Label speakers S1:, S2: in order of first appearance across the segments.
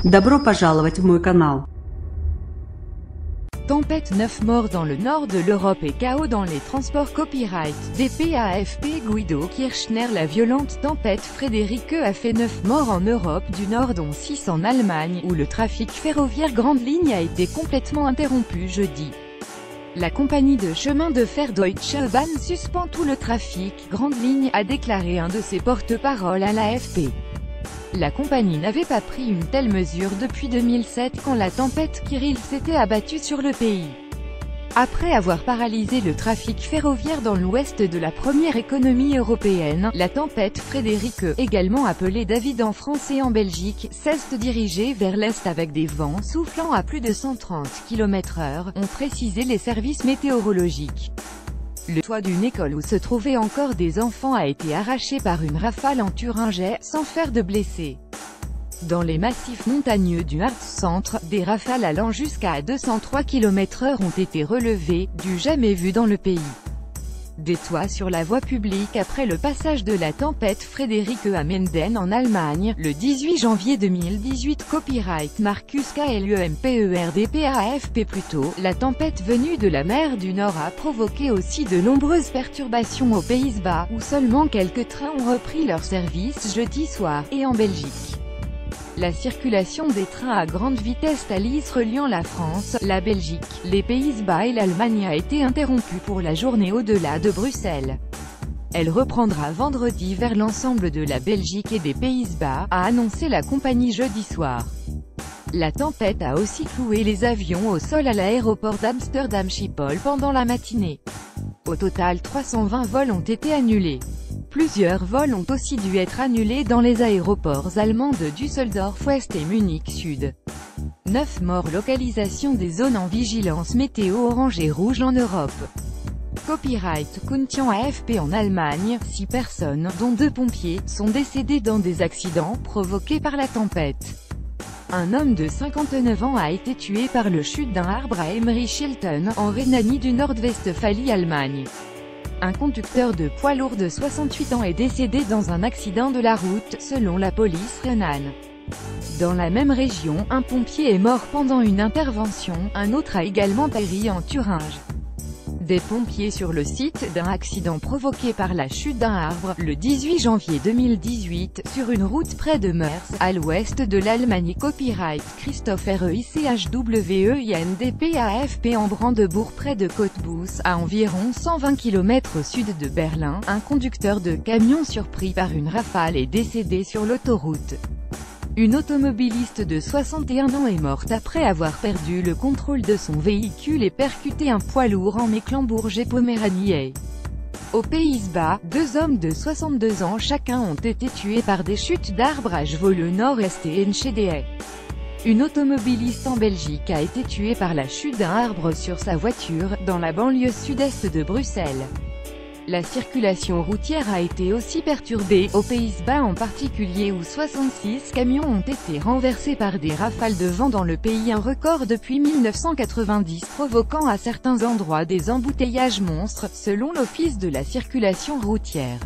S1: Добро пожаловать в мой канал.
S2: Tempête, 9 morts dans le nord de l'Europe et chaos dans les transports. Copyright DPAFP. Guido Kirchner. La violente tempête Friederike a fait 9 morts en Europe du Nord dont 6 en Allemagne, où le trafic ferroviaire Grande Ligne a été complètement interrompu jeudi. La compagnie de chemin de fer Deutsche Bahn suspend tout le trafic Grande Ligne, a déclaré un de ses porte-parole à l'AFP. La compagnie n'avait pas pris une telle mesure depuis 2007 quand la tempête Kyrill s'était abattue sur le pays. Après avoir paralysé le trafic ferroviaire dans l'ouest de la première économie européenne, la tempête Friederike, également appelée David en France et en Belgique, s'est dirigée vers l'est avec des vents soufflant à plus de 130 km/h, ont précisé les services météorologiques. Le toit d'une école où se trouvaient encore des enfants a été arraché par une rafale en Thuringie, sans faire de blessés. Dans les massifs montagneux du Harz-Centre, des rafales allant jusqu'à 203 km/h ont été relevées, du jamais vu dans le pays. Des toits sur la voie publique après le passage de la tempête Friederike à Menden en Allemagne, le 18 janvier 2018. Copyright Marcus KLEMPERDPAFP. Plus tôt, la tempête venue de la mer du Nord a provoqué aussi de nombreuses perturbations aux Pays-Bas, où seulement quelques trains ont repris leur service jeudi soir, et en Belgique. La circulation des trains à grande vitesse Thalys reliant la France, la Belgique, les Pays-Bas et l'Allemagne a été interrompue pour la journée au-delà de Bruxelles. Elle reprendra vendredi vers l'ensemble de la Belgique et des Pays-Bas, a annoncé la compagnie jeudi soir. La tempête a aussi cloué les avions au sol à l'aéroport d'Amsterdam Schiphol pendant la matinée. Au total 320 vols ont été annulés. Plusieurs vols ont aussi dû être annulés dans les aéroports allemands de Düsseldorf-Ouest et Munich-Sud. 9 morts. Localisation des zones en vigilance météo orange et rouge en Europe. Copyright Kuntian AFP. En Allemagne, 6 personnes, dont 2 pompiers, sont décédées dans des accidents provoqués par la tempête. Un homme de 59 ans a été tué par le chute d'un arbre à Emmerich-Hilton, en Rhénanie du Nord-Westphalie, Allemagne. Un conducteur de poids lourd de 68 ans est décédé dans un accident de la route, selon la police rhénane. Dans la même région, un pompier est mort pendant une intervention, un autre a également péri en Thuringe. Des pompiers sur le site d'un accident provoqué par la chute d'un arbre, le 18 janvier 2018, sur une route près de Meurs, à l'ouest de l'Allemagne. Copyright Christopher EICHWEINDPAFP. En Brandebourg près de Cottbus, à environ 120 km au sud de Berlin, un conducteur de camion surpris par une rafale est décédé sur l'autoroute. Une automobiliste de 61 ans est morte après avoir perdu le contrôle de son véhicule et percuté un poids lourd en Mecklembourg-et-Poméranie. Aux Pays-Bas, 2 hommes de 62 ans chacun ont été tués par des chutes d'arbres à Zwolle Nord-Est et Enschede. Une automobiliste en Belgique a été tuée par la chute d'un arbre sur sa voiture, dans la banlieue sud-est de Bruxelles. La circulation routière a été aussi perturbée, aux Pays-Bas en particulier, où 66 camions ont été renversés par des rafales de vent dans le pays, un record depuis 1990, provoquant à certains endroits des embouteillages monstres, selon l'Office de la circulation routière.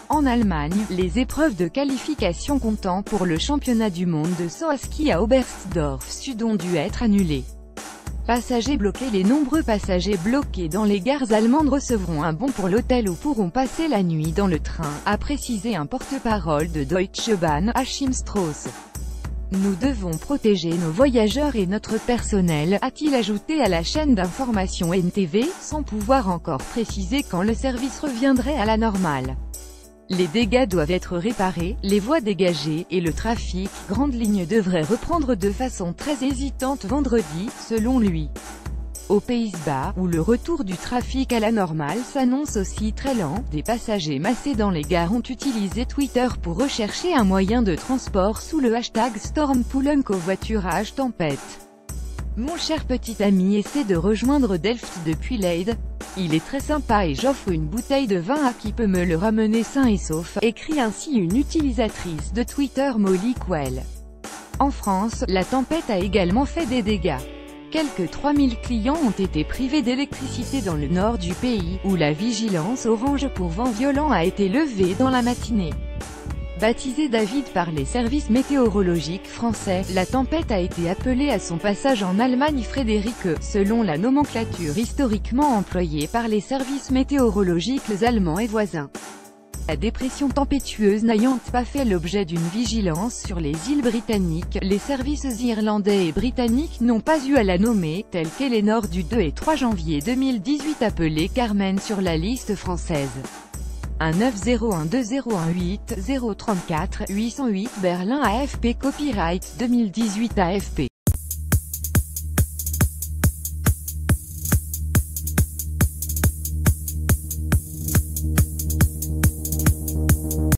S2: En Allemagne, les épreuves de qualification comptant pour le championnat du monde de saut à ski à Oberstdorf Sud ont dû être annulées. Passagers bloqués. Les nombreux passagers bloqués dans les gares allemandes recevront un bon pour l'hôtel ou pourront passer la nuit dans le train, a précisé un porte-parole de Deutsche Bahn, Achim Strauss. Nous devons protéger nos voyageurs et notre personnel, a-t-il ajouté à la chaîne d'information NTV, sans pouvoir encore préciser quand le service reviendrait à la normale. Les dégâts doivent être réparés, les voies dégagées, et le trafic Grande Ligne devrait reprendre de façon très hésitante vendredi, selon lui. Aux Pays-Bas, où le retour du trafic à la normale s'annonce aussi très lent, des passagers massés dans les gares ont utilisé Twitter pour rechercher un moyen de transport sous le hashtag Stormpool covoiturage tempête. Mon cher petit ami essaie de rejoindre Delft depuis Leyde. Il est très sympa et j'offre une bouteille de vin à qui peut me le ramener sain et sauf, écrit ainsi une utilisatrice de Twitter, Molly Quell. En France, la tempête a également fait des dégâts. Quelques 3000 clients ont été privés d'électricité dans le nord du pays, où la vigilance orange pour vent violent a été levée dans la matinée. Baptisée David par les services météorologiques français, la tempête a été appelée à son passage en Allemagne Frédérique, selon la nomenclature historiquement employée par les services météorologiques allemands et voisins. La dépression tempétueuse n'ayant pas fait l'objet d'une vigilance sur les îles britanniques, les services irlandais et britanniques n'ont pas eu à la nommer, telle qu'Eleanor du 2 et 3 janvier 2018 appelée Carmen sur la liste française. 19012018 034 808 Berlin AFP Copyright 2018 AFP